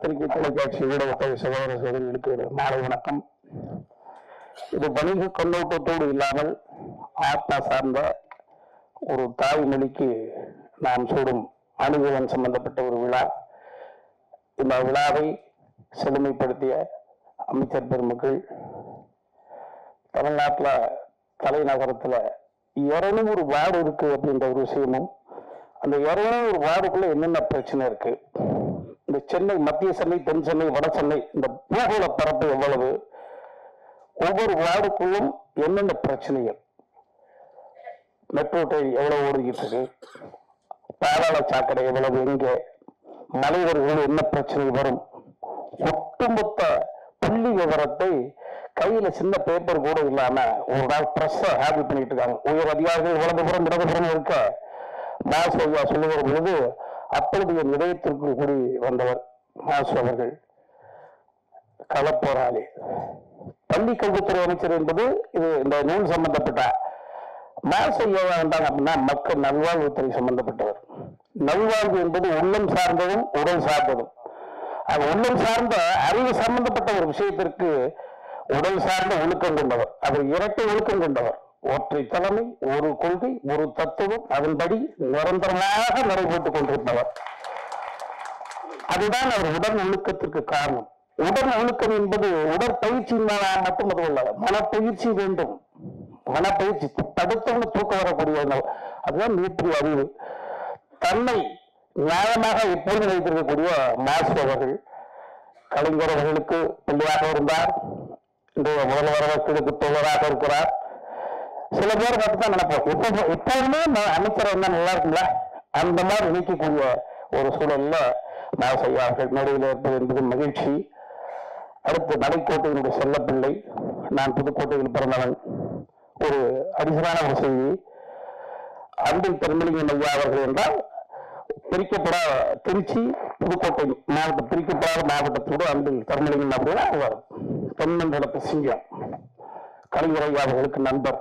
பத்திரிகை தொலைக்காட்சி ஊடகத்தை சகோதர சகோதரிகளுக்கு மாலை வணக்கம். இது வணிக கண்ணோட்டத்தோடு இல்லாமல் ஆத்மா சார்ந்த ஒரு தாய்மொழிக்கு நாம் சூடும் அனுபவம் சம்பந்தப்பட்ட ஒரு விழா. இந்த விழாவை செழுமைப்படுத்திய அமைச்சர் பெருமக்கள், தமிழ்நாட்டில் தலைநகரத்தில் 200 வார்டு இருக்கு அப்படின்ற ஒரு விஷயமும், அந்த 200 வார்டுக்குள்ள என்னென்ன பிரச்சனை இருக்கு, இந்த சென்னை மத்திய சென்னை, தென் சென்னை, வட சென்னை, இந்த பூகோள பரப்பு எவ்வளவு, ஒவ்வொரு வார்டுக்குள்ளும் என்னென்ன பிரச்சனைகள், மெட்ரோ ட்ரெயின் எவ்வளவு ஓடிக்கிட்டு இருக்கு, பாதாள சாக்கடை எவ்வளவு, எங்கே மலைவர்கள் என்ன பிரச்சனை வரும், ஒட்டுமொத்த புள்ளி விவரத்தை கையில சின்ன பேப்பர் கூட இல்லாம ஒரு நாள் பிரஸ் ஹேண்டில் பண்ணிட்டு இருக்காங்க. உயர் அதிகாரிகள் வலதுபுறம் இடதுபுறம் இருக்க மாசு ஐயா சொல்லுகிற பொழுது அப்பொழுது என் இதயத்திற்கு கூடி வந்தவர் மாசு அவர்கள். களப்போராளி, பள்ளி கல்வித்துறை அமைச்சர் என்பது இது இந்த நூல் சம்பந்தப்பட்ட. மாசு ஐயா வேண்டாங்க அப்படின்னா மக்கள் நல்வாழ்வுத்துறை சம்பந்தப்பட்டவர். நல்வாழ்வு என்பது உள்ளம் சார்ந்ததும் உடல் சார்ந்ததும். அது உள்ளம் சார்ந்த அறிவு சம்பந்தப்பட்ட ஒரு விஷயத்திற்கு உடல் சார்ந்த ஒழுக்கம் கொண்டவர். அவர் இரட்டை ஒழுக்கம் கொண்டவர். ஒற்றை தலைமை, ஒரு கொள்கை, ஒரு தத்துவம், அதன்படி நிரந்தரமாக நடைபெற்றுக் கொண்டிருந்தவர். அதுதான் அவர் உடல் ஒழுக்கத்திற்கு காரணம். உடல் ஒழுக்கம் என்பது உடற்பயிற்சியினால் மட்டுமல்ல, மனப்பயிற்சி வேண்டும். மனப்பயிற்சி தடுத்தவங்க தூக்க வரக்கூடிய அதுதான் மிகப்பெரிய அறிவு. தன்னை நியாயமாக எப்போதும் வைத்திருக்கக்கூடிய மாசு அவர்கள் கலைஞர் அவர்களுக்கு பிள்ளையாக இருந்தார். இன்றைய முதல்வர்களுக்கு தோழராக இருக்கிறார். சில பேர் மட்டும்தான் நினைப்போம், எப்போதுமே அமைச்சர் வந்தா நல்லா இருக்குல்ல, அந்த மாதிரி நினைக்கக்கூடிய ஒரு சூழல்ல மாசு ஐயா அவர்கள் நடுவில் இருப்பது என்பது மகிழ்ச்சி. அடுத்து மலைக்கோட்டையினுடைய செல்லப்பிள்ளை, நான் புதுக்கோட்டையில் பிறந்தவன். ஒரு அடிசனான ஒரு செய்தி, அன்பில் திருமலிங்கம் ஐயா அவர்கள் என்றால் பிரிக்கப்பட திருச்சி புதுக்கோட்டை மாவட்டம் பிரிக்கப்படாத மாவட்டத்தோடு அன்பில் திருமலிங்கம் அப்படின்னா அவர் தென்மண்டலத்து சிங்கம். கலைஞர் ஐயா அவர்களுக்கு நண்பர்.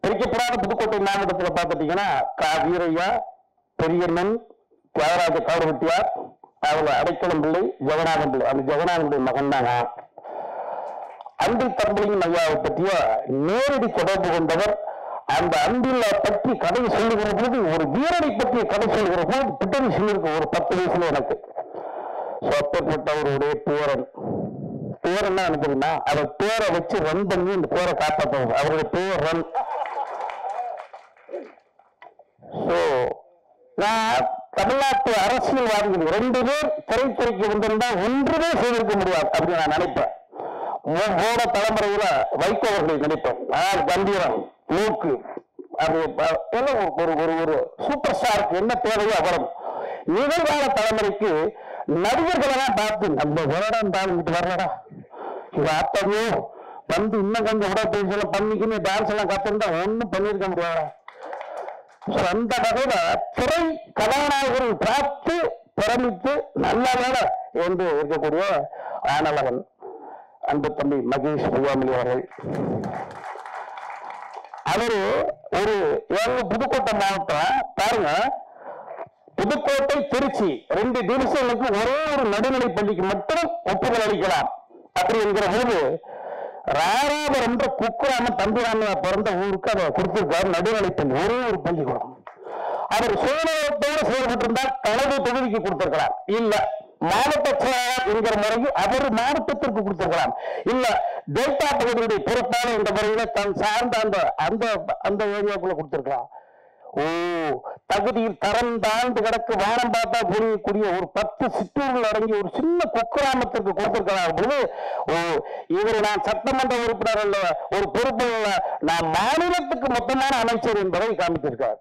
பிரிக்கப்படாத புதுக்கோட்டை மாவட்டத்தில் பார்த்துட்டீங்கன்னா வீரையா, பெரியண்ணன், தியாகராஜ காடுவெட்டியார், அவர்கள் அடைக்கலம் பிள்ளை, ஜெகநாதன் பிள்ளை. அந்த ஜெகநாதன் பிள்ளை மகன் தாங்க. அன்பில் திருமலிங்கம் ஐயாவை பற்றிய நேரடி தொடர்பு கொண்டவர். அந்த அன்பில் பற்றி கதை சொல்லுகிற போது, ஒரு வீரனை பற்றிய கதை சொல்லுகிற போது பிட்டரி சொல்லியிருக்கு ஒரு 10 வயசுல எனக்கு. அப்பேற்பட்டவருடைய பேரன் என்ன நினைக்கிறீங்கன்னா, அவர் பேரை வச்சு ரன் பண்ணி இந்த பேரை காப்பாற்றுவாங்க. அவருடைய பேர் ரன். நான் தமிழ்நாட்டு அரசியல்வாதிகள் 2 பேர் திரைத்துறைக்கு வந்திருந்தா ஒன்றுமே செய்திருக்க முடியாது அப்படின்னு நான் நினைப்பேன். போன தலைமுறையில வைகோ அவர்களை நினைப்பேன். கம்பீரம், மூக்கு, அது ஒரு சூப்பர் ஸ்டாருக்கு என்ன தேவையோ அவரும். நிகழ்கால தலைமுறைக்கு நடிகர்களெல்லாம் பார்த்து நம்ம வருடம் தாழ்ந்துட்டு வரலடா, இது அத்தகையோ வந்து இன்னும் கொஞ்சம் உடற்பயிற்சி எல்லாம் பண்ணிக்கின்னு டான்ஸ் எல்லாம் கத்துருந்தா ஒன்னும் பண்ணிருக்க முடியாதா. அந்த வகையில திரை கதாநாயகர்கள் பார்த்து பிரமித்து நல்ல வேலை என்று இருக்கக்கூடிய ஆனலவன் அன்பு தம்பி மகேஷ் பொய்யாமொழி அவர்கள். அவரு ஒரு புதுக்கோட்டை மாவட்டம் பாருங்க, புதுக்கோட்டை திருச்சி 2 டிவிஷனுக்கு ஒரே ஒரு நடுநிலை பள்ளிக்கு மட்டும் ஒப்புதல் அளிக்கலாம் அப்படி என்கிற போது ராராபுரம் என்ற குக்கிராம தம்பிராம பிறந்த ஊருக்கு அதை கொடுத்திருக்காரு நடுநிலை பள்ளி, ஒரே ஒரு பள்ளிக்கூடம். அவர் சுயநலத்தோடு செயல்பட்டு இருந்தால் தலைமை தொகுதிக்கு கொடுத்திருக்கலாம், இல்ல மாவட்ட செயலாளர் என்கிற முறையில் அவர் மாவட்டத்திற்கு கொடுத்திருக்கலாம், இல்ல டெல்டா பகுதியுடைய பொறுப்பாளர் என்ற முறையில தான் சார்ந்த அந்த அந்த ஏரியாவுக்குள்ள கொடுத்திருக்கலாம். தகுதியில் தரம் தாழ்ந்து கிடக்கு வாரம் பார்த்தா புரியக்கூடிய ஒரு 10 சிற்றூர்கள் அடங்கி ஒரு சின்ன குக்கிராமத்திற்கு கொடுத்திருக்கலாம் பொழுது, இவர் நான் சட்டமன்ற உறுப்பினர் அல்ல, ஒரு பொறுப்பு அல்ல, நான் மாநிலத்துக்கு மொத்தமான அமைச்சர் என்பதை காமித்திருக்கார்.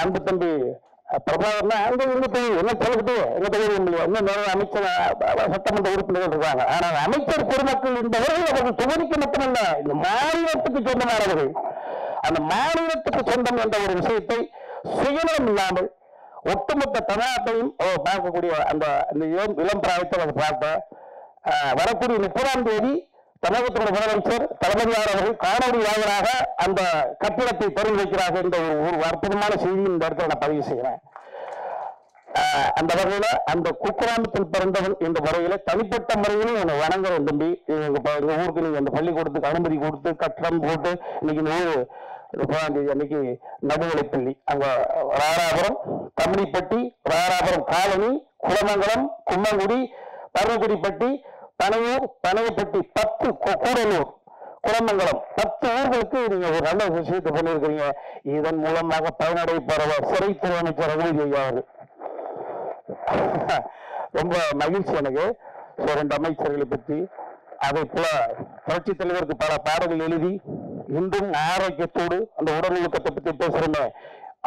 அன்பு தம்பி பிரபாகர்னா அங்க இருந்து என்ன சொல்லிட்டு எங்க தொகுதி இன்னும் நிறைய அமைச்சர் சட்டமன்ற உறுப்பினர்கள் இருக்காங்க. ஆனால் அமைச்சர் பெருமக்கள் என்பவர்கள் அவர்கள் தொகுதிக்கு மட்டுமல்ல, இந்த மாநிலத்துக்கு சொந்தமானவர்கள். அந்த மாநிலத்துக்கு சொந்தம் என்ற ஒரு விஷயத்தை சுயநலம் இல்லாமல் ஒட்டுமொத்த தமிழ்நாட்டையும் பார்க்கக்கூடிய அந்த இளம் பிராயத்தில் அதை பார்த்த வரக்கூடிய 30ஆம் தேதி தமிழகத்தினுடைய முதலமைச்சர் தளபதியார் அவர்கள் காணொலி வாயிலாக அந்த கட்டிடத்தை திறந்து வைக்கிறார்கள் என்ற ஒரு அற்புதமான செய்தி இந்த இடத்துல நான் பதிவு செய்கிறேன். அந்த வகையில அந்த குக்கிராமத்தில் பிறந்தவன் என்ற முறையில தனிப்பட்ட முறையிலும் என்னை வணங்குறேன் தம்பி. எங்க ஊருக்கு நீங்க அந்த பள்ளிக்கூடத்துக்கு அனுமதி கொடுத்து கட்டணம் போட்டு இன்னைக்கு அன்னைக்கு நடுநிலைப்பள்ளி அங்க ராராபுரம், தமிழிப்பட்டி, ராராபுரம் காலனி, குளமங்கலம், கும்மங்குடி, பரவக்குடிப்பட்டி, பனையூர், பனையப்பட்டி, 10 கூடலூர், குளமங்கலம் 10 ஊர்களுக்கு நீங்க ஒரு நல்ல விஷயத்தை பண்ணியிருக்கிறீங்க. இதன் மூலமாக பயனடை பெறவர் சிறைத்துறை அமைச்சர் ரகுபதி ஐயா அவர்கள். ரொம்ப மகிழ்ச்சி எனக்கு. 2 அமைச்சர்களை பற்றி அதை போல புரட்சி தலைவருக்கு பல பாடல்கள் எழுதி இன்றும் ஆரோக்கியத்தோடு அந்த உடல் ஒழுக்கத்தை பற்றி பேசுறோமே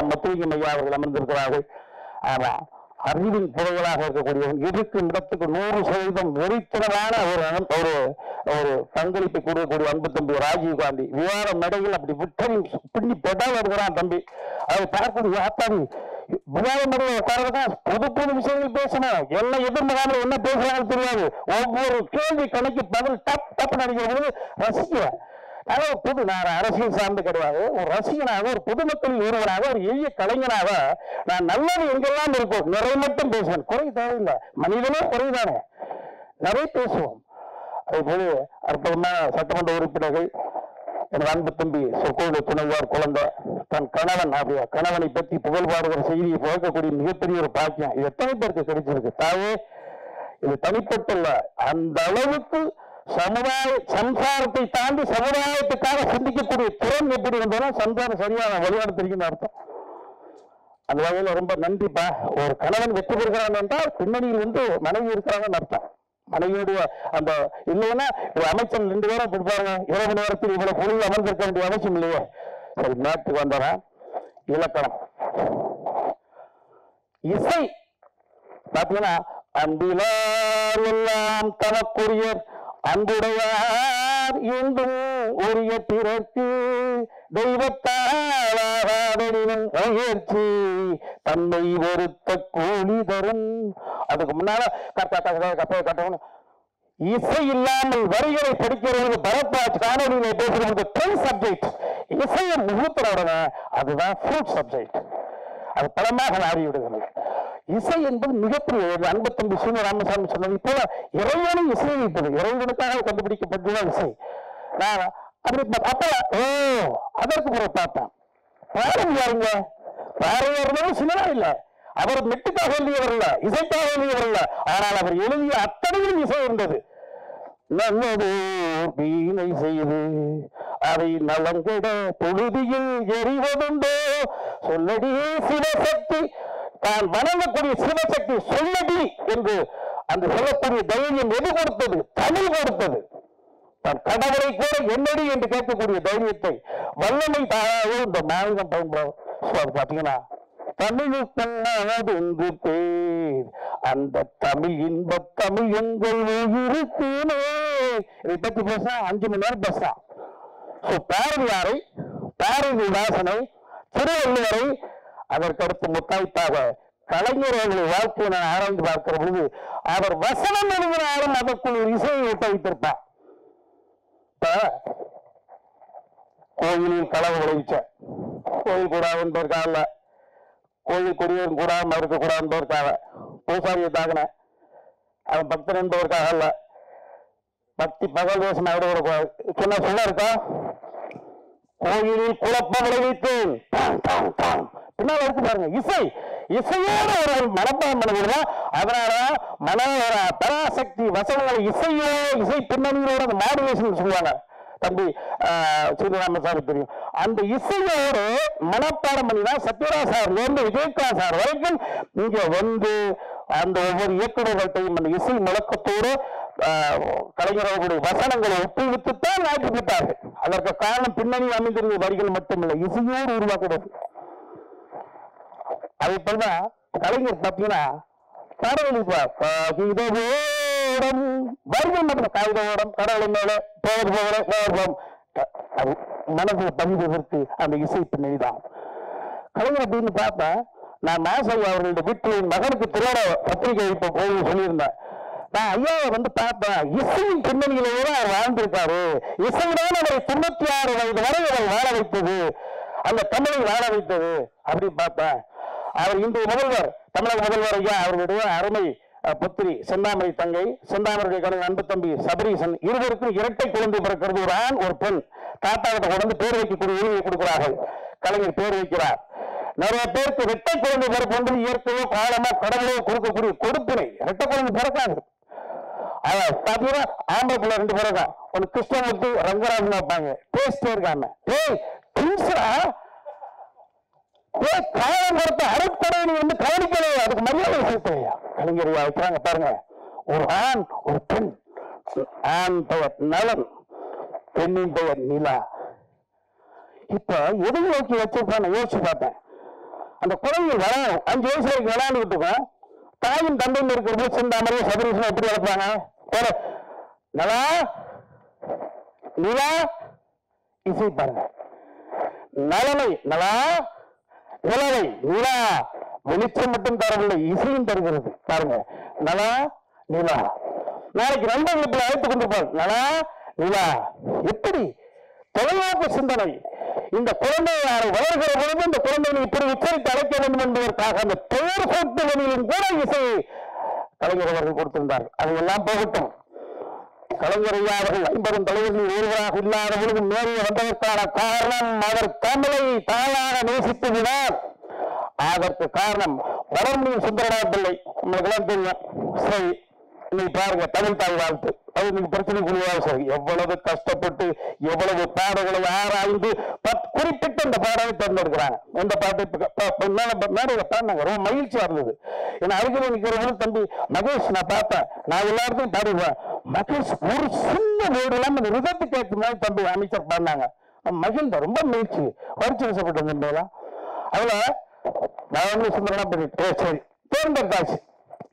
முத்துலிங்கம் ஐயா அவர்கள் அமர்ந்திருக்கிறார்கள். ஆமா, அறிவின் புதைகளாக இருக்கக்கூடியவன் இருக்கும் இடத்துக்கு 100% வெறித்தனமான ஒரு பங்களிப்பை கொடுக்கக்கூடிய அன்பு தம்பி ராஜீவ் காந்தி விவாத மேடையில் அப்படி விட்டரின் பின்னி பெட்டால் எடுக்கிறான் தம்பி. அதை பார்க்கக்கூடிய ஆத்தாடி விவாத மேடையில் உட்காரதான் புது விஷயங்கள் பேசணும். என்ன எதிர்முகாமல் என்ன பேசுறாங்கன்னு தெரியாது. ஒவ்வொரு கேள்வி கணக்கு பதில் டப் டப் நடிக்கிற பொழுது ரசிக்கிறேன். நான் அரசியல் சார்ந்து கிடையாது, ஒரு ரசிகனாக, ஒரு பொதுமக்களில் ஒருவராக, ஒரு எளிய கலைஞனாக நான் நல்லது எங்கெல்லாம் இருக்கும் நிறைய மட்டும் பேசுவேன். குறை தேவையில்லை, மனிதனே குறைதானே, நிறைய பேசுவோம். அதே போல அற்புதமான சட்டமன்ற உறுப்பினர்கள் என் அன்பு தம்பி சொற்கோடு துணையார் குழந்தை தன் கணவனை பற்றி புகழ் பாடுகிற செய்தியை புகழக்கூடிய மிகப்பெரிய ஒரு பாக்கியம் இது எத்தனை பேருக்கு கிடைச்சிருக்கு. தாயே, இது தனிப்பட்டுள்ள அந்த அளவுக்கு சமுதாய சம்சாரத்தை தாண்டி சமுதாயத்துக்காக சிந்திக்கக்கூடிய திறன் எப்படி இருந்தாலும் சம்சாரம் சரியான வழிநடத்திருக்குன்னு அர்த்தம். அந்த வகையில் ரொம்ப நன்றிப்பா. ஒரு கணவன் வெற்றி பெறுகிறான் என்றால் பின்னணியில் மனைவி இருக்கிறாங்கன்னு அர்த்தம். மனைவியுடைய அந்த இல்லைன்னா ஒரு அமைச்சர் 2 பேரும் கொடுப்பாங்க. இரவு நேரத்தில் இவ்வளவு பொருள் அமர்ந்திருக்க வேண்டிய அவசியம் இல்லையே. சரி, நாட்டுக்கு வந்தவன் இலக்கணம் இசை பாத்தீங்கன்னா அன்பிலார் எல்லாம் தனக்குரிய அன்புடையார் என்றும் உரிய பிறர்க்கு தெய்வத்தாளாதனினும் முயற்சி தன்னை வெறுத்த கூலி தரும். அதுக்கு முன்னால கட்டணும். இசை இல்லாமல் வரிகளை படிக்கிறது பரத்வாஜ் காணொலியில பேசுறது ட்ரெண்ட் சப்ஜெக்ட். இசையை முகத்துறவுடனே அதுதான் ஃப்ரூட் சப்ஜெக்ட். அது பலமாக மாறி விடுகிறது. இசை என்பது மிகப்பெரிய அன்பு தம்பி சீனு ராமசாமி சொன்னது போல இறைவனை இசை வைப்பது இறைவனுக்காக கண்டுபிடிக்கப்பட்டுதான் இசை. நான் அப்ப அதற்கு பிறகு பார்த்தேன் பாருங்க பாரதியார் சின்னதா இல்லை. அவர் மெட்டுக்காக எழுதியவர் இல்ல, இசைக்காக எழுதியவர் இல்ல. ஆனால் அவர் எழுதிய அத்தனையும் இசை இருந்தது. நல்லது வீணை செய்து அதை நலங்கிட பொழுதியில் எறிவதுண்டோ சொல்லடி சிவசக்தி, தான் வணங்கக்கூடிய சிவசக்தி சொல்லடி என்று அந்த சொல்லக்கூடிய தைரியம் எது கொடுத்தது? தமிழ் கொடுத்தது. தன் கடவுளை கூட என்னடி என்று கேட்கக்கூடிய தைரியத்தை வல்லமை தாராக இந்த மாநிலம் பயன்படும். பாத்தீங்கன்னா தமிழுக்கு பேர், அந்த தமிழ் இன்ப தமிழ் எங்கள் இருக்குமே. இதை பத்தி பேச 5 மணி நேரம் பேசலாம். பாரதியாரை, பாரதிதாசனை, திருவள்ளுவரை, அதற்கடுத்து முத்தாய்ப்பாக கலைஞர்களுடைய வாழ்க்கையை நான் ஆராய்ந்து பார்க்கிற பொழுது அவர் வசனம் எழுதினாலும் அதற்குள் ஒரு இசையை விட்டு வைத்திருப்பார். கோயிலில் களவு விளைவிச்ச கோயில் கூடாது என்பதற்காக, கோயில் கொடியும் கூடாமல் இருக்கக்கூடாது என்பதற்காக, பூசாரியை தாக்கின அவன் பக்தன் என்பதற்காக அல்ல, பக்தி பகல் தேசம் விடக்கூடாது சொன்ன சொல்ல இருக்கா. கோயிலில் குழப்பம் விளைவித்தேன் பின்னால் இருக்கு பாருங்க. இசை இசையோட ஒரு மனப்பாடம் பண்ணுவதுதான். அதனால மன பராசக்தி வசனங்களை இசையோ இசை பின்னணியோட அந்த மாடுலேஷன் சொல்லுவாங்க. தம்பி சீனிராமசாமி தெரியும். அந்த இசையோடு மனப்பாடம் பண்ணிதான் சத்யராஜ் சார்ல இருந்து விஜயகாந்த் சார் வரைக்கும் இங்க அந்த ஒவ்வொரு இயக்குநர்கள்ட்டையும் அந்த இசை முழக்கத்தோடு கலைஞர்களுடைய வசனங்களை ஒப்புவித்துத்தான் நாட்டி விட்டார்கள். அதற்கு காரணம் பின்னணி அமைந்திருந்த வரிகள் மட்டுமில்லை, இசையோடு உருவாக்குறது. அதை போலதான் கலைஞர் பார்த்தீங்கன்னா வரிகள் மட்டும் காகித ஓடம் கடவுளை மேல போவது மனதில் பதிவதற்கு அந்த இசை பின்னணிதான். கலைஞர் அப்படின்னு பார்த்தா நான் மாசை அவர்களுடைய வீட்டில் மகனுக்கு திருவிழா பத்திரிகை இப்ப போய் சொல்லியிருந்தேன். நான் ஐயாவை பார்த்தேன், இசையின் பின்னணியிலேயே அவர் வாழ்ந்திருக்காரு. இசையினால் அவரை 96 வயது வரை அவரை வாழ வைத்தது, அந்த தமிழை வாழ வைத்தது அப்படின்னு பார்த்தேன். அவர் இன்று முதல்வர், தமிழக முதல்வர் ஐயா அவர்களுடைய அருமை புத்திரி செந்தாமரை தங்கை, செந்தாமரை கணவன் அன்பு தம்பி சபரீசன், இருவருக்கும் இரட்டை குழந்தை பிறக்கிறது. ஒரு ஆண் ஒரு பெண். தாத்தாவிட்ட கொண்டு பேர் வைக்கக்கூடிய உரிமையை கொடுக்கிறார்கள். கலைஞர் பேர் வைக்கிறார். நிறைய பேருக்கு இரட்டை குழந்தை பிறப்பு இயற்கையோ காலமோ கடவுளோ கொடுக்கக்கூடிய கொடுப்பினை. இரட்டை குழந்தை பிறக்காது. பாத்தீங்கன்னா ஆம்பளை பிள்ளை 2 பிறக்கா. ஒரு கிருஷ்ணமூர்த்தி ரங்கராஜன் வைப்பாங்க. டேஸ்டே இருக்காங்க. காலம் பொறுத்த அரைப்படை நீ வந்து கவனிக்கலையே, அதுக்கு மரியாதை செலுத்தலையா? கலைஞர் வைக்கிறாங்க பாருங்க. ஒரு ஆண் ஒரு பெண். ஆண் பெயர் நலன், பெண்ணின் பெயர் நிலா. இப்ப எதை நோக்கி வச்சிருப்பான்னு யோசிச்சு பார்த்தேன். அந்த குழந்தைகள் வர 5 வயசு வரைக்கும் விளையாண்டுட்டு இருக்கோம். தாயும் தந்தையும் இருக்கிறது செந்தாமரை சபரீசன் எப்படி வளர்ப்பாங்க? நலா நிலா இசை பாருங்க. நலனை நலா, நிலவை நிலா. வெளிச்சம் மட்டும் தரவில்லை, இசையும் தருகிறது பாருங்க. நலா நிலா. நாளைக்கு நண்பர்களுக்கு அழைத்துக் கொண்டிருப்பார். நலா நிலா. எப்படி தொலைநோக்கு சிந்தனை! இந்த குழந்தையாரை வளர்கிற பொழுது இந்த குழந்தையை இப்படி உச்சரித்து அழைக்க வேண்டும் என்பதற்காக அந்த பெயர் சூட்டுகளிலும் கூட இசையை கலைஞர் அவர்கள் கொடுத்திருந்தார்கள். அதையெல்லாம் போகட்டும். கலைஞர் ஐயா அவர்கள் 50 தலைவர்களில் ஒருவராக இல்லாத பொழுது மேலே வந்ததற்கான காரணம் அவர் தமிழை தானாக நேசித்ததுதான். அதற்கு காரணம் வடமொழியின் சுந்தரநாத பிள்ளை. நம்மளுக்கெல்லாம் தெரியும். சரி, இன்னைக்கு பாருங்க தமிழ் தாய் வாழ்த்து. அது இன்னைக்கு பிரச்சனைக்குரிய சரி. எவ்வளவு கஷ்டப்பட்டு எவ்வளவு பாடல்களை ஆராய்ந்து குறிப்பிட்டு இந்த பாடலை தேர்ந்தெடுக்கிறாங்க. இந்த பாட்டை மேடையில பாடினாங்க. ரொம்ப மகிழ்ச்சியா இருந்தது. ஏன்னா அருகில் நிற்கிறவங்க தம்பி மகேஷ் நான் பார்த்தேன். நான் எல்லாருக்கும் பாடிடுவேன். மகேஷ் ஒரு சின்ன வீடு இல்லாம இந்த ரிதத்துக்கு ஏற்ற மாதிரி தம்பி அமைச்சர் பாடினாங்க. மகிழ்ந்த ரொம்ப மகிழ்ச்சி. வரிச்சு வசப்பட்டு அதுல நான் சுந்தரனா பண்ணிட்டு சரி தேர்ந்தெடுத்தாச்சு.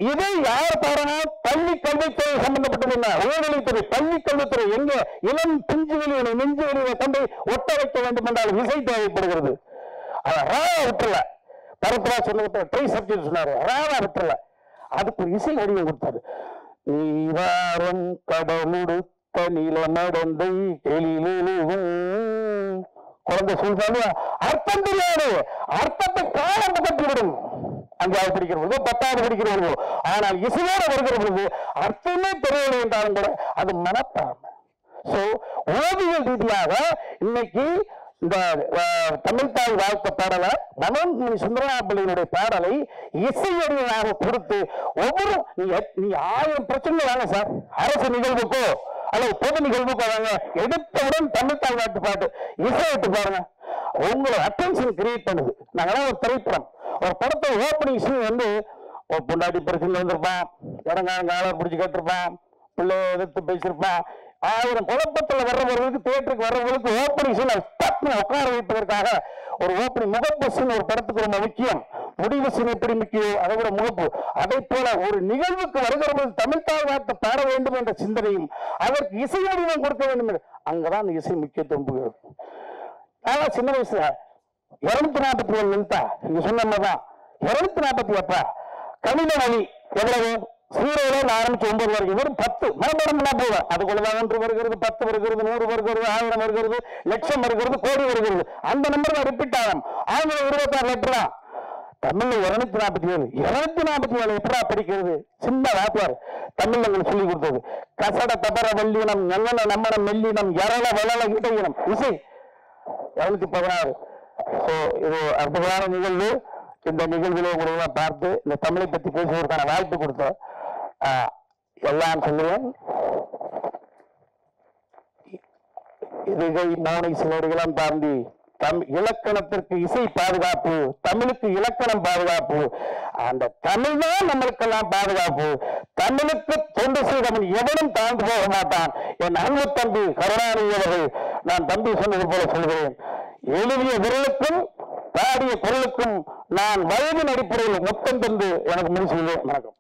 இதை யார் பாருங்க? பள்ளி கல்வித்துறை சம்பந்தப்பட்டது. உயர்நிலைத்துறை, பள்ளி கல்வித்துறை. எங்க இளம் பிஞ்சுகளில் நெஞ்சுகளில கொண்டு ஒட்ட வைக்க வேண்டும் என்றால் இசை தேவைப்படுகிறது. ரா விட்டுல பரத்ரா சொன்ன ட்ரை சப்ஜெக்ட் சொன்னாரு. ராவா விட்டுல அதுக்கு ஒரு இசை வடிவம் கொடுத்தாரு. நீராரம் கடமுடுத்த நிலமடந்தை எழிலும் குழந்தை சொல்றாங்க. அர்த்தம் தெரியாது. அர்த்தத்தை காலம் கட்டிவிடும். 5வது படிக்கிற பொழுது 10வது படிக்கிற பொழுது. ஆனால் இசையோட வருகிற பொழுது அர்த்தமே தெரியவில்லை என்றாலும் கூட அது மனப்பான்மை. சோ ஓவியல் ரீதியாக இன்னைக்கு இந்த தமிழ்தாய் வாழ்க்கை பாடலை மனோன்மணி சுந்தரநாத பிள்ளையினுடைய பாடலை இசையடியாக கொடுத்து ஒவ்வொரு நீ 1000 பிரச்சனை வாங்க சார். அரசு நிகழ்வுக்கோ அல்லது பொது நிகழ்வுக்கோ வாங்க. எடுத்தவுடன் தமிழ்தாய் நாட்டு பாட்டு இசை விட்டு பாருங்க. உங்களை அட்டென்ஷன் கிரியேட் பண்ணுது. நாங்களாம் ஒரு திரைப்படம், ஒரு படத்தை ஓப்பனிங் சீன் வந்து ஒரு பொண்டாட்டி பிரச்சனை வந்திருப்பான், இடங்காலம் பிடிச்சி கேட்டிருப்பான், பிள்ளை எதிர்த்து பேசியிருப்பான். 1000 குழப்பத்துல வர்றவர்களுக்கு தியேட்டருக்கு வர்றவர்களுக்கு ஓப்பனிங் சீன் உட்கார வைப்பதற்காக ஒரு ஓப்பனிங் முகப்பு சீன் ஒரு படத்துக்கு ரொம்ப முக்கியம். முடிவு சீன் எப்படி முக்கியம், அதை விட முகப்பு. அதை போல ஒரு நிகழ்வுக்கு வருகிற போது தமிழ்தாய் வார்த்தை பாட வேண்டும் என்ற சிந்தனையும் அதற்கு இசை வடிவம் கொடுக்க வேண்டும் என்று அங்கதான் அந்த இசை முக்கியத்துவம் புகிறது. ஆனா சின்ன வயசுல 247 நிமித்தா நீங்க சொன்ன மாதிரிதான் 248 கணித வழி எவ்வளவு 0 ஆரம்பிச்சு 9 வரைக்கும் வெறும் 10 மனப்பாடம் போதும். அதுக்குள்ளதான் 1 வருகிறது, 10 வருகிறது, 100 வருகிறது, 1000 வருகிறது, லட்சம் வருகிறது, கோடி வருகிறது. அந்த நம்பர் தான் ரிப்பீட் ஆகும். ஆங்கிலம் 26 லெட்டர் தான். தமிழ்ல 247 247 எப்படா படிக்கிறது? சின்ன வாத்தியார் தமிழ்ல எங்களுக்கு சொல்லி கொடுத்தது. கசட தபர வல்லினம் ஞங்கன நம்மனம் மெல்லினம் எரள வளல இடையினம் இசை 216. இது அற்புதமான நிகழ்வு. இந்த நிகழ்வுகளை உங்களை பார்த்து இந்த தமிழை பற்றி பேசுவதற்கான வாய்ப்பு கொடுத்த எல்லாம் சொல்லுவேன். இதுகை மௌனை சிலர்களெல்லாம் தாண்டி இலக்கணத்திற்கு இசை பாதுகாப்பு, தமிழுக்கு இலக்கணம் பாதுகாப்பு. அந்த தமிழ் தான் நம்மளுக்கெல்லாம் பாதுகாப்பு. தமிழுக்கு தொண்டு செய்தவன் எவனும் தாழ்ந்து போக மாட்டான். என் அன்பு தம்பி கருணாநிதி அவர்கள், நான் தம்பி சொன்னது போல சொல்கிறேன், எழுதிய விரலுக்கும் பாடிய குரலுக்கும் நான் வயதின் அடிப்படையில் மொத்தம் தந்து எனக்கு முடிவு செய்வேன். வணக்கம்.